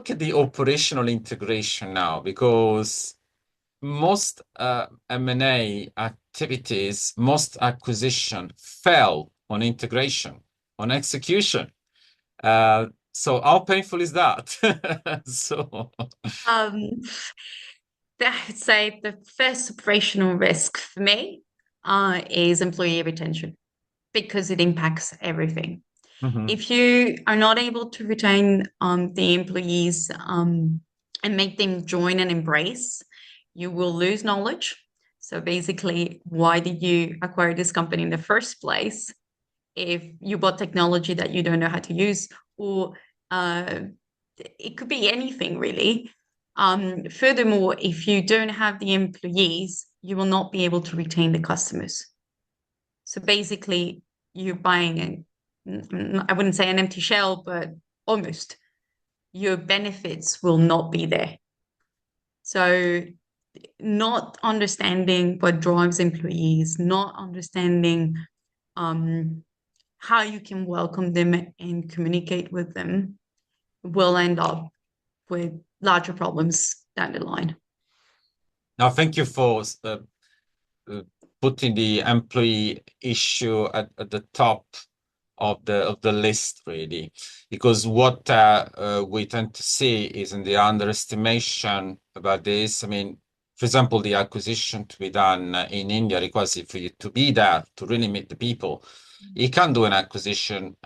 Look at the operational integration now, because most M&A activities, most acquisition fell on integration, on execution. So how painful is that? So, Um, I'd say the first operational risk for me is employee retention because it impacts everything. mhm. If you are not able to retain the employees and make them join and embrace, you will lose knowledge. So basically, why did you acquire this company in the first place if you bought technology that you don't know how to use? Or uh, it could be anything really. Furthermore, if you don't have the employees, you will not be able to retain the customers. So basically, you're buying I wouldn't say an empty shell, but almost. Your benefits will not be there. So, not understanding what drives employees, not understanding um, how you can welcome them and communicate with them will end up with larger problems down the line. Now, thank you for uh, putting the employee issue at the top of the list, really, because what we tend to see is in the underestimation about this. I mean, for example, the acquisition to be done in India requires for you to be there to really meet the people. You can't do an acquisition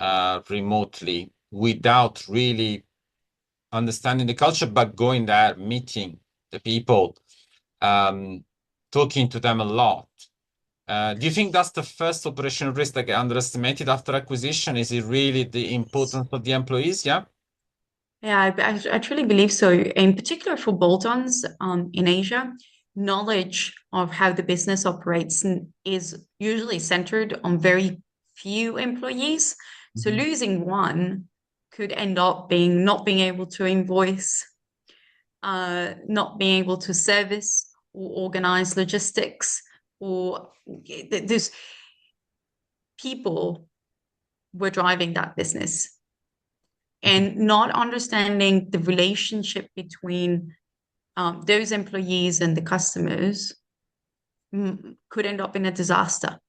remotely without really understanding the culture, but going there, meeting the people, um, talking to them a lot. Do you think that's the first operational risk that get underestimated after acquisition? Is it really the importance of the employees? Yeah. Yeah, I truly believe so. In particular for bolt-ons in Asia, knowledge of how the business operates is usually centered on very few employees. So Mhm. losing one could end up being not being able to invoice, not being able to service or organize logistics, or there's people were driving that business and not understanding the relationship between those employees and the customers could end up in a disaster.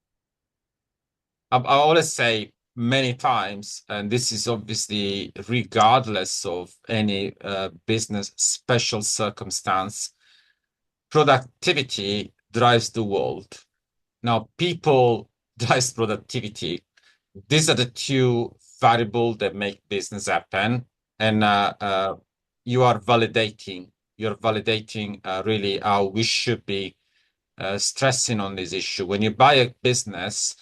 I always say many times, and this is obviously regardless of any business special circumstance, productivity drives the world. Now, people drives productivity. These are the two variables that make business happen, and you are validating. You're validating really how we should be stressing on this issue. When you buy a business,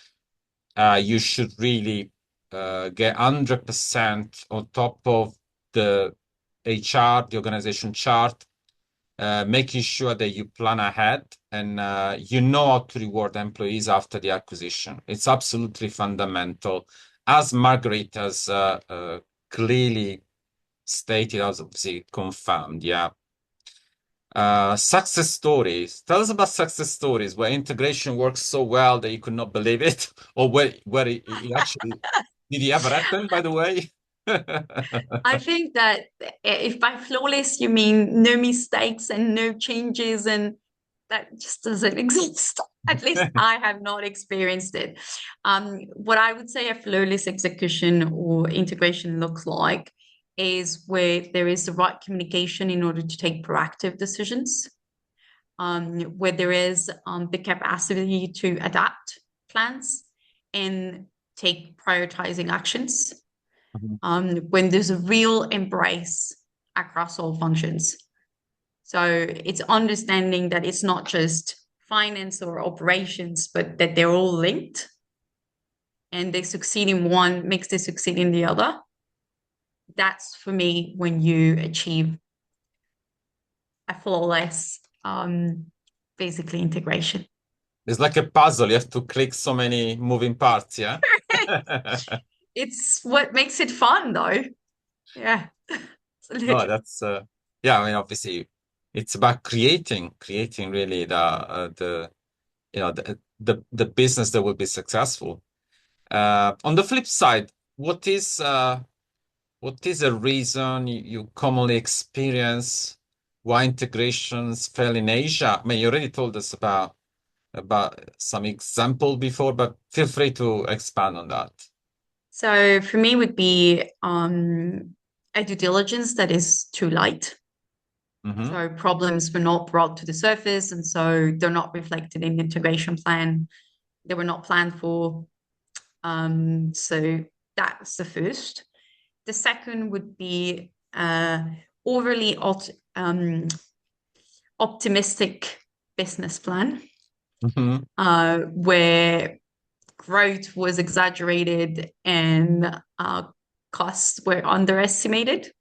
you should really get 100% on top of the HR, the organization chart, making sure that you plan ahead and you know how to reward employees after the acquisition. It's absolutely fundamental. As Margaret has clearly stated, as obviously confirmed, yeah. Success stories. Tell us about success stories where integration works so well that you could not believe it, or where it actually did he ever happen, by the way? I think that if by flawless you mean no mistakes and no changes, and that just doesn't exist. At least I have not experienced it. What I would say a flawless execution or integration looks like is where there is the right communication in order to take proactive decisions, where there is the capacity to adapt plans and take prioritizing actions, when there's a real embrace across all functions. So it's understanding that it's not just finance or operations, but that they're all linked and they succeed in one makes they succeed in the other. That's for me when you achieve a flawless, basically integration. It's like a puzzle. You have to click so many moving parts, yeah? It's what makes it fun, though. Yeah, No, absolutely. that's yeah, I mean obviously it's about creating really the you know the business that will be successful. On the flip side, what is what is a reason you commonly experience why integrations fail in Asia? I mean, you already told us about some example before, but feel free to expand on that. So for me would be a due diligence that is too light. Mm-hmm. So problems were not brought to the surface, and so they're not reflected in the integration plan. They were not planned for. So that's the first. The second would be overly optimistic business plan, Mm-hmm. where growth was exaggerated and costs were underestimated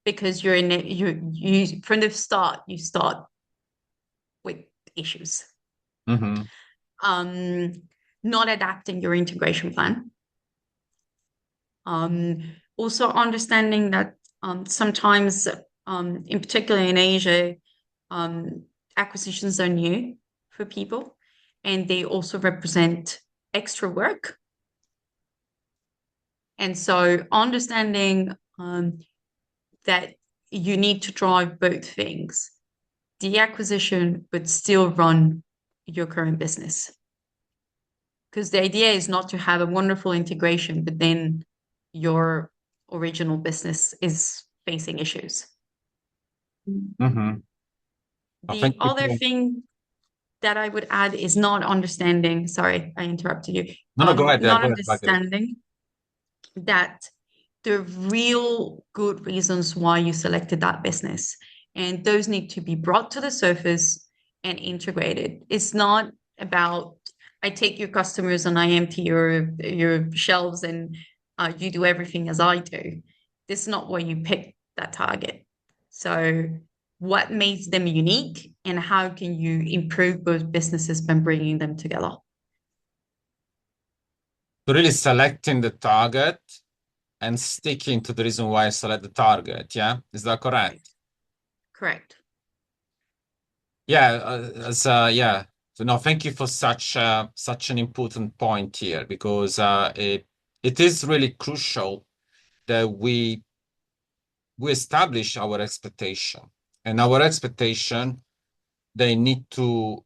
because you're in it, you from the start you start with issues. Mm-hmm. Um, Not adapting your integration plan. Also understanding that sometimes, in particular in Asia, acquisitions are new for people, and they also represent extra work. And so understanding that you need to drive both things, the acquisition, but still run your current business. Because the idea is not to have a wonderful integration, but then your original business is facing issues. Mm-hmm. I The think other people. thing that I would add is not understanding, sorry, I interrupted you, No, no, go ahead. not Go ahead, Margaret. understanding that the real good reasons why you selected that business. And those need to be brought to the surface and integrated. It's not about I take your customers and I empty your shelves and you do everything as I do. This is not why you pick that target. So what makes them unique and how can you improve both businesses by bringing them together? So really selecting the target and sticking to the reason why I select the target. Yeah, is that Right. correct? Correct. Yeah, yeah. So no, thank you for such an important point here because it is really crucial that we establish our expectation, and our expectation they need to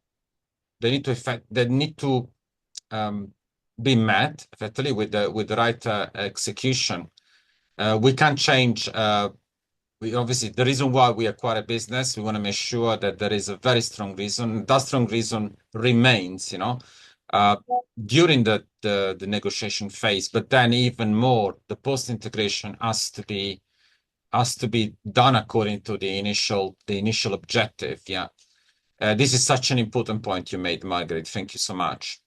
they need to um, be met effectively with the right execution. We can't change. We obviously the reason why we acquire a business, we want to make sure that there is a very strong reason. That strong reason remains, uh, during the negotiation phase. But then even more, the post integration has to be done according to the initial objective. Yeah. This is such an important point you made, Margaret. Thank you so much.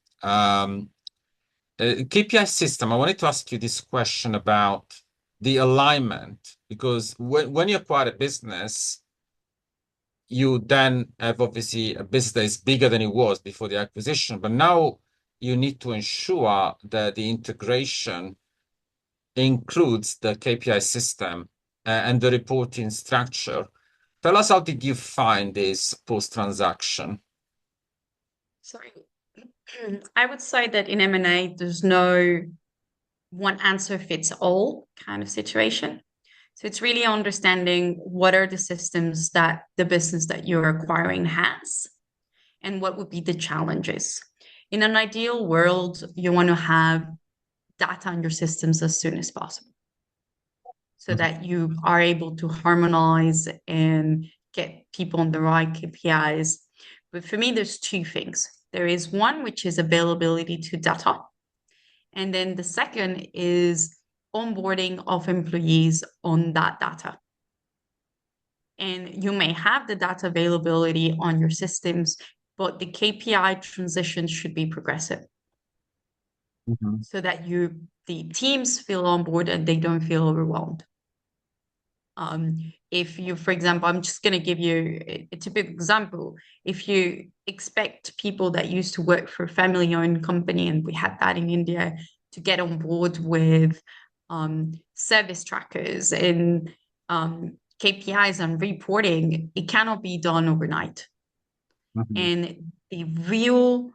KPI system, I wanted to ask you this question about the alignment, because when you acquire a business, you then have obviously a business that is bigger than it was before the acquisition, but now you need to ensure that the integration includes the KPI system and the reporting structure. Tell us, how did you find this post-transaction? Sorry. I would say that in M&A, there's no one answer fits all kind of situation. So it's really understanding what are the systems that the business that you're acquiring has and what would be the challenges. In an ideal world, you want to have data on your systems as soon as possible so Mhm. that you are able to harmonize and get people on the right KPIs. But for me, there's two things. There is one, which is availability to data. And then the second is onboarding of employees on that data. And you may have the data availability on your systems, but the KPI transition should be progressive Mhm. so that the teams feel on board and they don't feel overwhelmed. If you, for example, I'm just going to give you a typical example. If you expect people that used to work for a family-owned company, and we had that in India, to get on board with service trackers and KPIs and reporting, it cannot be done overnight. Mhm. And the real,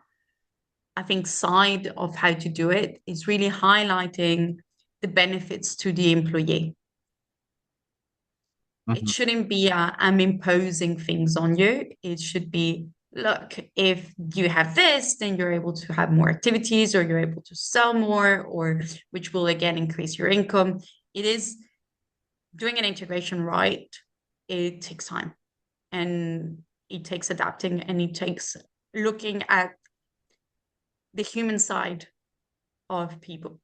I think, side of how to do it is really highlighting the benefits to the employee. It Mhm. shouldn't be I'm imposing things on you. It should be, look, if you have this, then you're able to have more activities or you're able to sell more, or which will again increase your income. It is doing an integration right. It takes time and it takes adapting and it takes looking at the human side of people.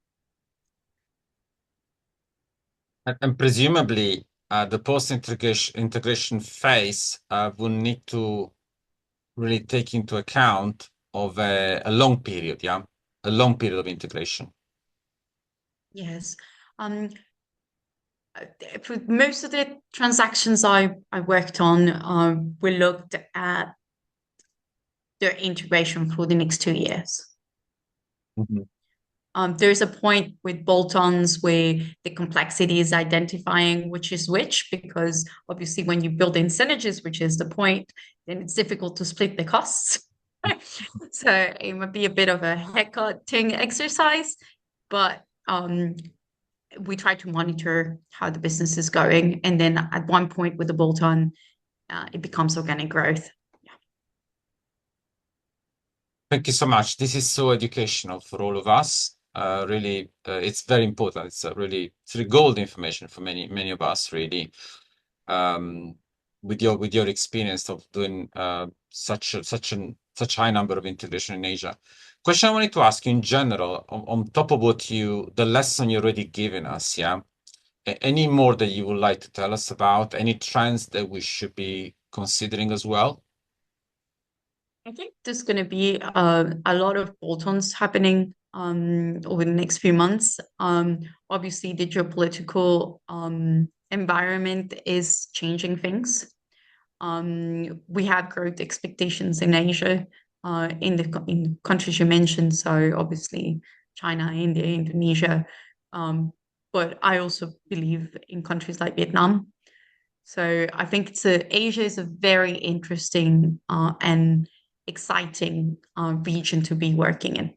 And presumably, the post-integration phase will need to really take into account of a long period, yeah, a long period of integration. Yes. Um, for most of the transactions I worked on, we looked at their integration for the next 2 years. Mhm. There's a point with bolt-ons where the complexity is identifying which is which, because obviously when you build in synergies, which is the point, then it's difficult to split the costs. So it might be a bit of a head-cutting exercise, but we try to monitor how the business is going. And then at one point with the bolt-on, it becomes organic growth. Thank you so much. This is so educational for all of us. Really, it's very important. It's really gold information for many of us, really. Um, with your experience of doing such high number of integration in Asia. Question I wanted to ask you in general, on top of the lesson you already given us, yeah. Any more that you would like to tell us about? Any trends that we should be considering as well? I think there's going to be a lot of bolt-ons happening over the next few months. Obviously, the geopolitical environment is changing things. We have growth expectations in Asia, in countries you mentioned. So obviously, China, India, Indonesia. Um, but I also believe in countries like Vietnam. So I think Asia is a very interesting and exciting region to be working in,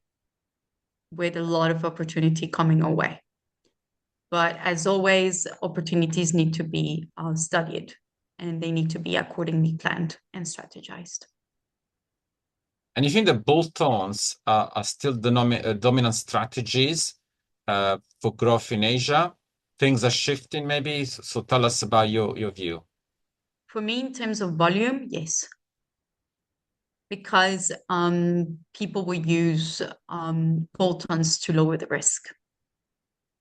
with a lot of opportunity coming our way. But as always, opportunities need to be studied and they need to be accordingly planned and strategized. And you think that bolt-ons are still the dominant strategies for growth in Asia? Things are shifting maybe. So tell us about your view. For me, in terms of volume, yes, because people will use bolt-ons to lower the risk.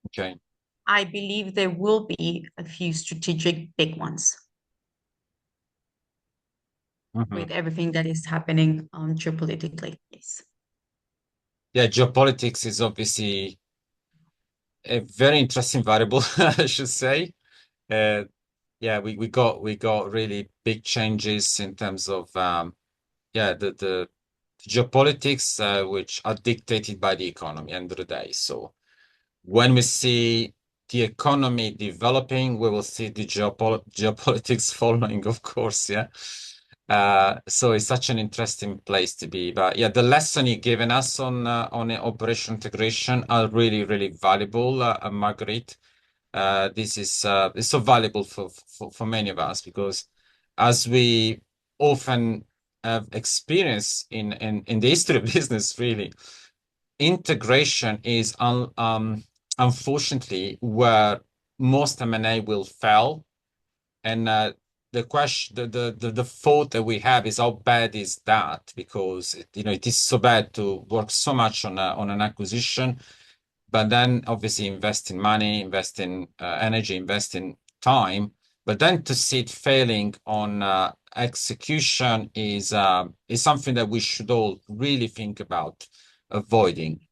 Okay. I believe there will be a few strategic big ones Mhm. with everything that is happening geopolitically. Yes. Yeah, geopolitics is obviously a very interesting variable, I should say. Uh, yeah, we got really big changes in terms of yeah the geopolitics which are dictated by the economy end of the day. So when we see the economy developing, we will see the geopolitics following, of course, yeah. So it's such an interesting place to be. But yeah, the lesson you've given us on operation integration are really valuable, Marguerite. This is so valuable for many of us because as we often have experience in the history of business, really, integration is unfortunately where most M&A will fail. And the question, the thought that we have is how bad is that? Because it is so bad to work so much on an acquisition, but then obviously invest in money, invest in energy, invest in time, but then to see it failing on execution is something that we should all really think about avoiding.